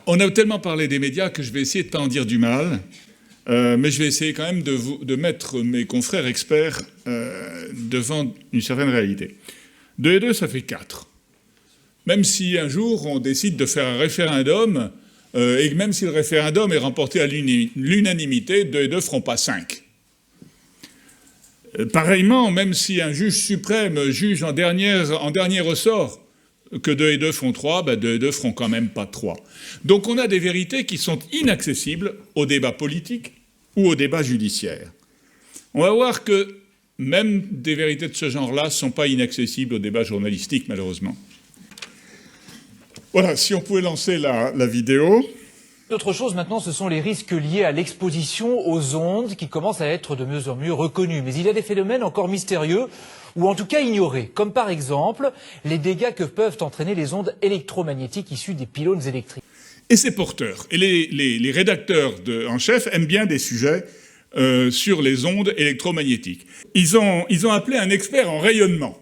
On a tellement parlé des médias que je vais essayer de ne pas en dire du mal, mais je vais essayer quand même de mettre mes confrères experts devant une certaine réalité. 2 et 2, ça fait 4. Même si un jour on décide de faire un référendum, et même si le référendum est remporté à l'unanimité, 2 et 2 ne feront pas 5. Pareillement, même si un juge suprême juge en dernier ressort que 2 et 2 font 3, 2 et 2 feront quand même pas 3. Donc on a des vérités qui sont inaccessibles au débat politique ou au débat judiciaire. On va voir que même des vérités de ce genre-là ne sont pas inaccessibles au débat journalistique, malheureusement. Voilà, si on pouvait lancer la vidéo. Autre chose maintenant, ce sont les risques liés à l'exposition aux ondes qui commencent à être de mieux en mieux reconnus. Mais il y a des phénomènes encore mystérieux ou en tout cas ignorés, comme par exemple les dégâts que peuvent entraîner les ondes électromagnétiques issues des pylônes électriques. Et c'est porteur. Et les rédacteurs en chef aiment bien des sujets sur les ondes électromagnétiques. Ils ont appelé un expert en rayonnement.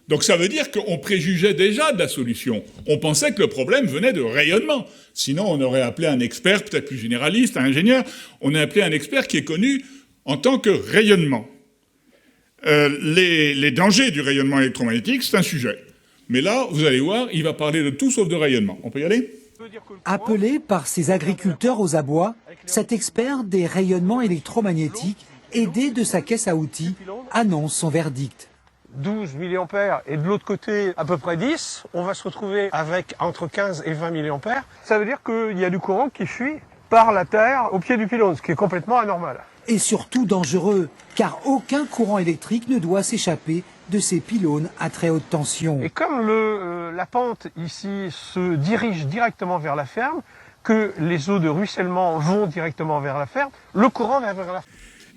Donc ça veut dire qu'on préjugeait déjà de la solution. On pensait que le problème venait de rayonnement. Sinon, on aurait appelé un expert, peut-être plus généraliste, un ingénieur. On a appelé un expert qui est connu en tant que rayonnement. Les dangers du rayonnement électromagnétique, c'est un sujet. Mais là, vous allez voir, il va parler de tout sauf de rayonnement. On peut y aller ? Appelé par ses agriculteurs aux abois, cet expert des rayonnements électromagnétiques, aidé de sa caisse à outils, annonce son verdict. 12 milliampères et de l'autre côté à peu près 10, on va se retrouver avec entre 15 et 20 milliampères. Ça veut dire qu'il y a du courant qui fuit par la terre au pied du pylône, ce qui est complètement anormal. Et surtout dangereux, car aucun courant électrique ne doit s'échapper de ces pylônes à très haute tension. Et comme la pente ici se dirige directement vers la ferme, que les eaux de ruissellement vont directement vers la ferme, le courant va vers la ferme.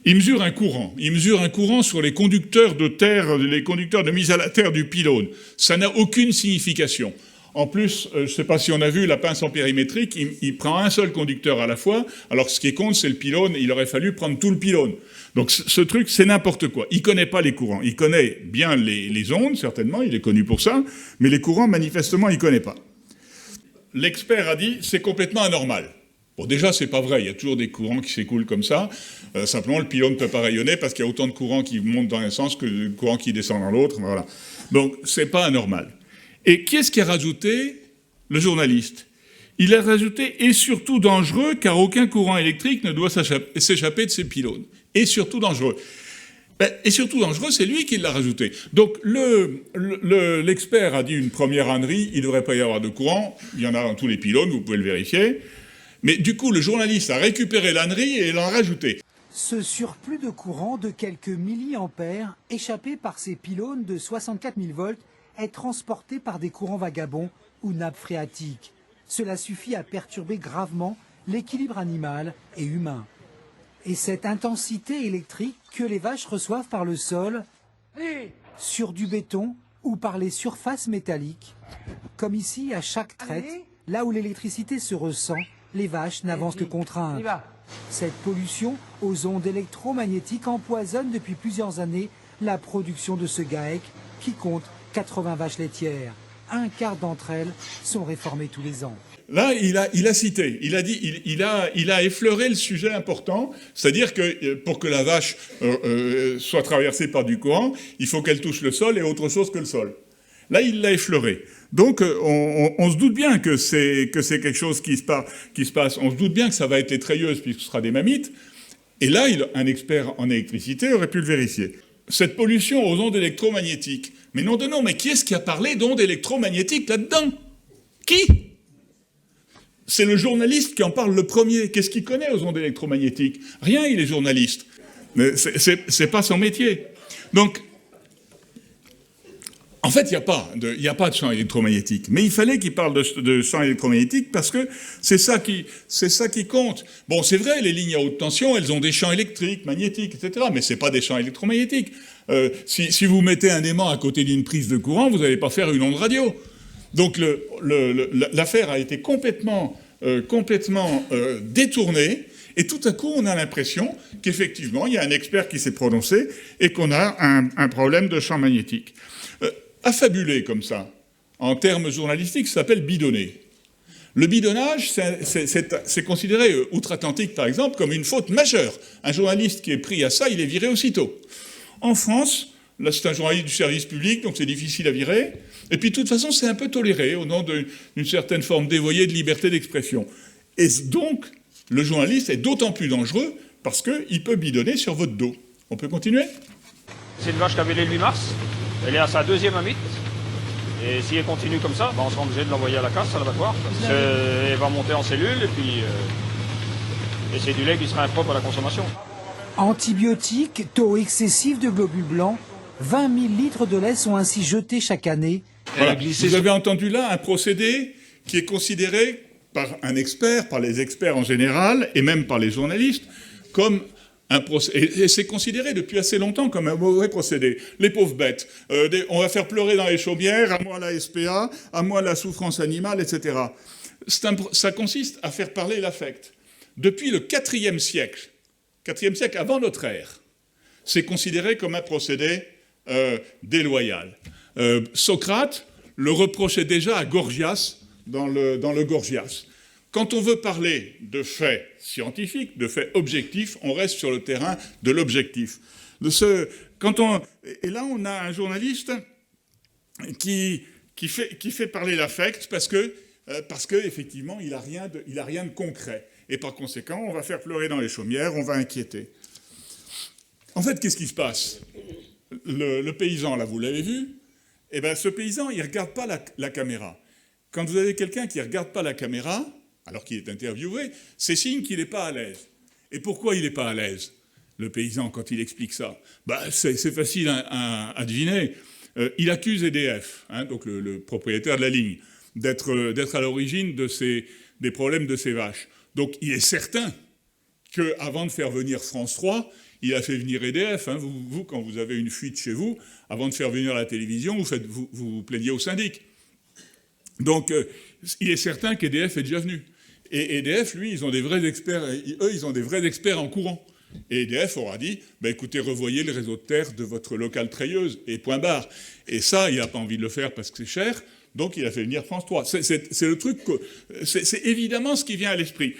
Il mesure un courant. Il mesure un courant sur les conducteurs de terre, les conducteurs de mise à la terre du pylône. Ça n'a aucune signification. En plus, je ne sais pas si on a vu la pince ampérimétrique, il prend un seul conducteur à la fois, alors ce qui compte, c'est le pylône, il aurait fallu prendre tout le pylône. Donc ce truc, c'est n'importe quoi. Il ne connaît pas les courants. Il connaît bien les ondes, certainement, il est connu pour ça, mais les courants, manifestement, il ne connaît pas. L'expert a dit, c'est complètement anormal. Bon, déjà, c'est pas vrai, il y a toujours des courants qui s'écoulent comme ça. Simplement, le pylône ne peut pas rayonner parce qu'il y a autant de courants qui montent dans un sens que de courants qui descendent dans l'autre. Voilà. Donc, c'est pas anormal. Et qui est-ce qui a rajouté ? Le journaliste. Il a rajouté « et surtout dangereux, car aucun courant électrique ne doit s'échapper de ces pylônes. » Et surtout dangereux. Et surtout dangereux, c'est lui qui l'a rajouté. Donc, l'expert a dit une première ânerie, il ne devrait pas y avoir de courant. Il y en a dans tous les pylônes, vous pouvez le vérifier. Mais du coup, le journaliste a récupéré l'ânerie et l'a rajouté. Ce surplus de courant de quelques milliampères, échappé par ces pylônes de 64 000 volts, est transporté par des courants vagabonds ou nappes phréatiques. Cela suffit à perturber gravement l'équilibre animal et humain. Et cette intensité électrique que les vaches reçoivent par le sol, sur du béton ou par les surfaces métalliques, comme ici à chaque traite, là où l'électricité se ressent, les vaches n'avancent que contraintes. Cette pollution aux ondes électromagnétiques empoisonne depuis plusieurs années la production de ce GAEC qui compte 80 vaches laitières. Un quart d'entre elles sont réformées tous les ans. Là, il a cité, il a dit, il a effleuré le sujet important, c'est-à-dire que pour que la vache soit traversée par du courant, il faut qu'elle touche le sol et autre chose que le sol. Là, il l'a effleuré. Donc, on se doute bien que c'est quelque chose qui se passe. On se doute bien que ça va être les treilleuses, puisque ce sera des mammites. Et là, un expert en électricité aurait pu le vérifier. Cette pollution aux ondes électromagnétiques. Mais non, mais qui est-ce qui a parlé d'ondes électromagnétiques là-dedans ? Qui ? C'est le journaliste qui en parle le premier. Qu'est-ce qu'il connaît aux ondes électromagnétiques ? Rien, il est journaliste. Mais c'est pas son métier. Donc, en fait, il n'y a pas de champ électromagnétique. Mais il fallait qu'il parle de champ électromagnétique parce que c'est ça qui compte. Bon, c'est vrai, les lignes à haute tension, elles ont des champs électriques, magnétiques, etc. Mais c'est pas des champs électromagnétiques. Si vous mettez un aimant à côté d'une prise de courant, vous n'allez pas faire une onde radio. Donc l'affaire a été complètement détournée. Et tout à coup, on a l'impression qu'effectivement, il y a un expert qui s'est prononcé et qu'on a un problème de champ magnétique. Affabulé comme ça, en termes journalistiques, ça s'appelle bidonner. Le bidonnage, c'est considéré outre-Atlantique, par exemple, comme une faute majeure. Un journaliste qui est pris à ça, il est viré aussitôt. En France, là, c'est un journaliste du service public, donc c'est difficile à virer. Et puis, de toute façon, c'est un peu toléré au nom d'une certaine forme dévoyée de liberté d'expression. Et donc, le journaliste est d'autant plus dangereux parce qu'il peut bidonner sur votre dos. On peut continuer ? C'est une vache qui avait né le 8 mars. Elle est à sa 2e amite. Et si elle continue comme ça, on sera obligé de l'envoyer à la casse, à l'abattoir. Elle va monter en cellule et c'est du lait qui sera impropre à la consommation. Antibiotiques, taux excessif de globules blancs, 20 000 litres de lait sont ainsi jetés chaque année. Voilà. Vous avez entendu là un procédé qui est considéré par un expert, par les experts en général, et même par les journalistes, comme un procédé. Et c'est considéré depuis assez longtemps comme un mauvais procédé. Les pauvres bêtes, on va faire pleurer dans les chaumières, à moi la SPA, à moi la souffrance animale, etc. Ça consiste à faire parler l'affect. Depuis le IVe siècle avant notre ère, c'est considéré comme un procédé déloyal. Socrate le reprochait déjà à Gorgias dans le Gorgias. Quand on veut parler de faits scientifiques, de faits objectifs, on reste sur le terrain de l'objectif. Et là, on a un journaliste qui fait parler l'affect parce que effectivement, il a rien de concret. Et par conséquent, on va faire pleurer dans les chaumières, on va inquiéter. En fait, qu'est-ce qui se passe ? Le paysan, là, vous l'avez vu, eh ben, ce paysan, il ne regarde pas la caméra. Quand vous avez quelqu'un qui ne regarde pas la caméra, alors qu'il est interviewé, c'est signe qu'il n'est pas à l'aise. Et pourquoi il n'est pas à l'aise, le paysan, quand il explique ça ? C'est facile à deviner. Il accuse EDF, donc le propriétaire de la ligne, d'être à l'origine des problèmes de ces vaches. Donc il est certain qu'avant de faire venir France 3, il a fait venir EDF. Vous, quand vous avez une fuite chez vous, avant de faire venir la télévision, vous plaignez au syndic. Donc il est certain qu'EDF est déjà venu. Et EDF, lui, ils ont des vrais experts, ils ont des vrais experts en courant. Et EDF aura dit, écoutez, revoyez le réseau de terre de votre local treilleuse, et point barre. Et ça, il n'a pas envie de le faire parce que c'est cher, donc il a fait venir France 3. C'est le truc, c'est évidemment ce qui vient à l'esprit.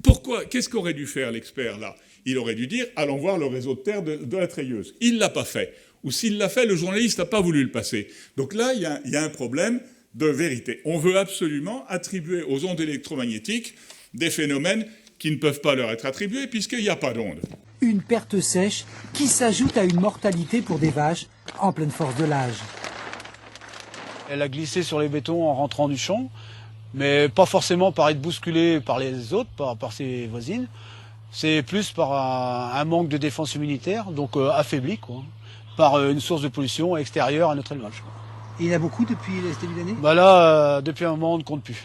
Pourquoi ? Qu'est-ce qu'aurait dû faire l'expert, là ? Il aurait dû dire, allons voir le réseau de terre de la treilleuse. Il ne l'a pas fait. Ou s'il l'a fait, le journaliste n'a pas voulu le passer. Donc là, il y a un problème de vérité. On veut absolument attribuer aux ondes électromagnétiques des phénomènes qui ne peuvent pas leur être attribués puisqu'il n'y a pas d'ondes. Une perte sèche qui s'ajoute à une mortalité pour des vaches en pleine force de l'âge. Elle a glissé sur les bétons en rentrant du champ, mais pas forcément par être bousculée par les autres, par ses voisines. C'est plus par un manque de défense immunitaire, donc affaibli, par une source de pollution extérieure à notre élevage. Et il y en a beaucoup depuis ce début d'année ? Là, depuis un moment, on ne compte plus.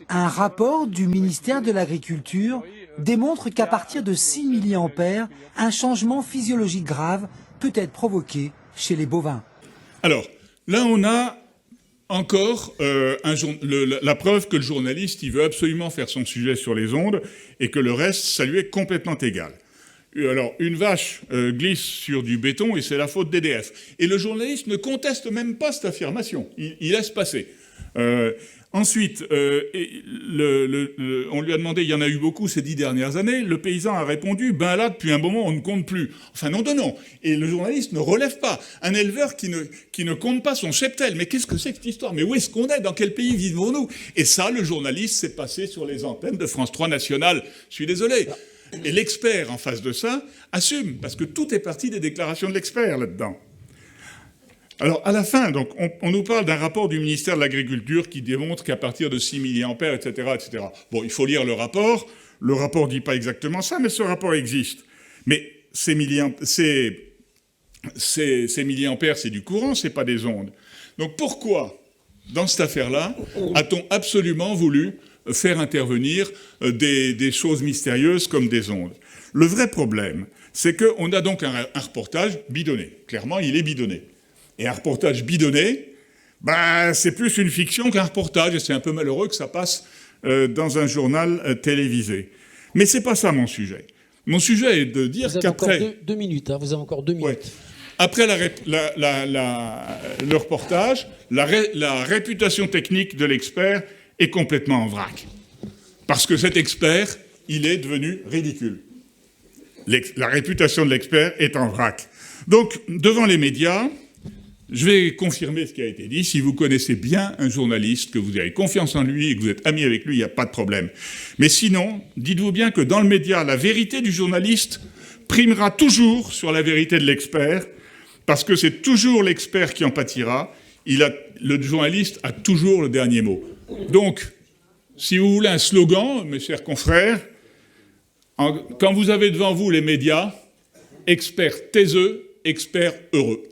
Un rapport du ministère de l'Agriculture démontre qu'à partir de 6 milliampères, un changement physiologique grave peut être provoqué chez les bovins. Alors, là, on a encore la preuve que le journaliste, il veut absolument faire son sujet sur les ondes et que le reste, ça lui est complètement égal. Alors, une vache glisse sur du béton et c'est la faute d'EDF. Et le journaliste ne conteste même pas cette affirmation. Il laisse passer. Ensuite, on lui a demandé, il y en a eu beaucoup ces 10 dernières années, le paysan a répondu, là, depuis un moment, on ne compte plus. Enfin, non. Et le journaliste ne relève pas. Un éleveur qui ne compte pas son cheptel. Mais qu'est-ce que c'est que cette histoire ? Mais où est-ce qu'on est ? Dans quel pays vivons-nous ? Et ça, le journaliste s'est passé sur les antennes de France 3 Nationale. Je suis désolé. Et l'expert, en face de ça, assume, parce que tout est parti des déclarations de l'expert là-dedans. Alors, à la fin, donc, on nous parle d'un rapport du ministère de l'Agriculture qui démontre qu'à partir de 6 milliampères, etc., etc. Bon, il faut lire le rapport. Le rapport dit pas exactement ça, mais ce rapport existe. Mais ces milliampères, c'est du courant, c'est pas des ondes. Donc, pourquoi, dans cette affaire-là, a-t-on absolument voulu faire intervenir des choses mystérieuses comme des ondes ? Le vrai problème, c'est qu'on a donc un reportage bidonné. Clairement, il est bidonné. Et un reportage bidonné, c'est plus une fiction qu'un reportage, et c'est un peu malheureux que ça passe dans un journal télévisé. Mais c'est pas ça mon sujet. Mon sujet est de dire qu'après... Vous avez encore 2 minutes, vous avez encore 2 minutes. Ouais. Après le reportage, la réputation technique de l'expert est complètement en vrac. Parce que cet expert, il est devenu ridicule. La réputation de l'expert est en vrac. Donc, devant les médias, je vais confirmer ce qui a été dit. Si vous connaissez bien un journaliste, que vous avez confiance en lui et que vous êtes ami avec lui, il n'y a pas de problème. Mais sinon, dites-vous bien que dans le média, la vérité du journaliste primera toujours sur la vérité de l'expert, parce que c'est toujours l'expert qui en pâtira. Le journaliste a toujours le dernier mot. Donc, si vous voulez un slogan, mes chers confrères, quand vous avez devant vous les médias, expert taiseux, expert heureux.